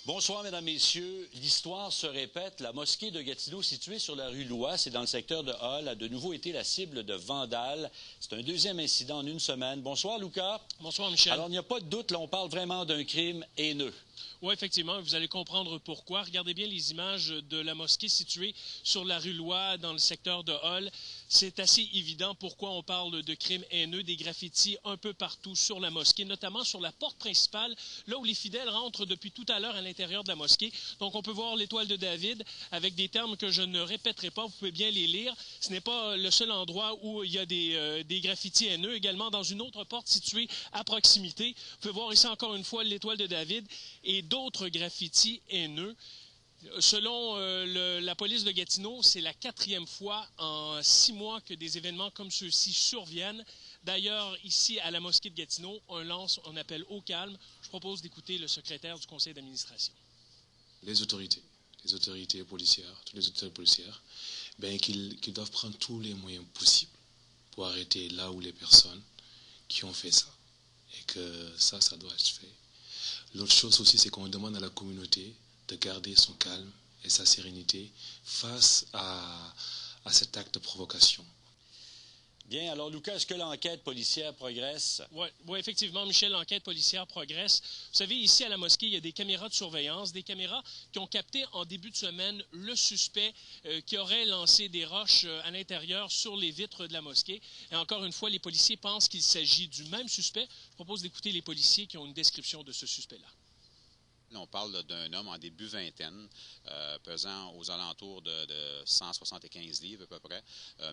Bonsoir, mesdames, messieurs. L'histoire se répète. La mosquée de Gatineau, située sur la rue Loy, c'est dans le secteur de Hull, a de nouveau été la cible de vandales. C'est un deuxième incident en une semaine. Bonsoir, Lucas. Bonsoir, Michel. Alors, il n'y a pas de doute, là, on parle vraiment d'un crime haineux. Oui, effectivement, vous allez comprendre pourquoi. Regardez bien les images de la mosquée située sur la rue Loy, dans le secteur de Hull. C'est assez évident pourquoi on parle de crimes haineux, des graffitis un peu partout sur la mosquée, notamment sur la porte principale, là où les fidèles rentrent depuis tout à l'heure à l'intérieur de la mosquée. Donc, on peut voir l'étoile de David avec des termes que je ne répéterai pas. Vous pouvez bien les lire. Ce n'est pas le seul endroit où il y a des graffitis haineux. Également, dans une autre porte située à proximité, vous pouvez voir ici encore une fois l'étoile de David et d'autres graffitis haineux. Selon la police de Gatineau, c'est la 4e fois en 6 mois que des événements comme ceux-ci surviennent. D'ailleurs, ici, à la mosquée de Gatineau, on lance un appel au calme. Je propose d'écouter le secrétaire du conseil d'administration. Les autorités policières, toutes les autorités policières, qu'ils doivent prendre tous les moyens possibles pour arrêter là où les personnes qui ont fait ça. Et que ça doit être fait. L'autre chose aussi, c'est qu'on demande à la communauté de garder son calme et sa sérénité face à cet acte de provocation. Bien, alors, Lucas, est-ce que l'enquête policière progresse? Oui, effectivement, Michel, l'enquête policière progresse. Vous savez, ici à la mosquée, il y a des caméras de surveillance, des caméras qui ont capté en début de semaine le suspect qui aurait lancé des roches à l'intérieur sur les vitres de la mosquée. Et encore une fois, les policiers pensent qu'il s'agit du même suspect. Je propose d'écouter les policiers qui ont une description de ce suspect-là. On parle d'un homme en début vingtaine, pesant aux alentours de 175 livres à peu près,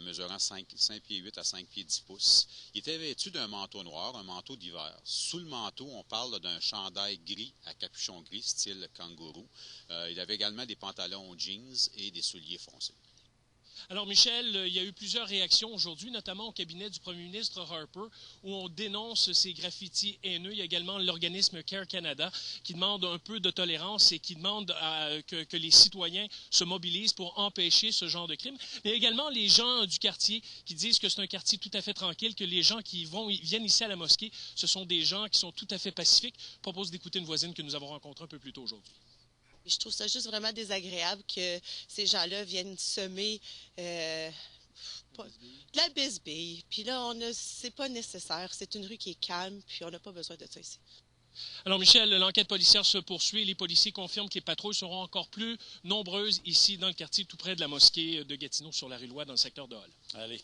mesurant 5 pieds 8 à 5 pieds 10 pouces. Il était vêtu d'un manteau noir, un manteau d'hiver. Sous le manteau, on parle d'un chandail gris à capuchon gris, style kangourou. Il avait également des pantalons jeans et des souliers foncés. Alors, Michel, il y a eu plusieurs réactions aujourd'hui, notamment au cabinet du premier ministre Harper, où on dénonce ces graffitis haineux. Il y a également l'organisme Care Canada qui demande un peu de tolérance et qui demande que les citoyens se mobilisent pour empêcher ce genre de crime. Mais également les gens du quartier qui disent que c'est un quartier tout à fait tranquille, que les gens qui viennent ici à la mosquée, ce sont des gens qui sont tout à fait pacifiques. Je propose d'écouter une voisine que nous avons rencontrée un peu plus tôt aujourd'hui. Je trouve ça juste vraiment désagréable que ces gens-là viennent semer de la bisbille. Puis là, c'est pas nécessaire. C'est une rue qui est calme, puis on n'a pas besoin de ça ici. Alors, Michel, l'enquête policière se poursuit. Les policiers confirment que les patrouilles seront encore plus nombreuses ici dans le quartier, tout près de la mosquée de Gatineau, sur la rue Loy, dans le secteur de Hull. Allez.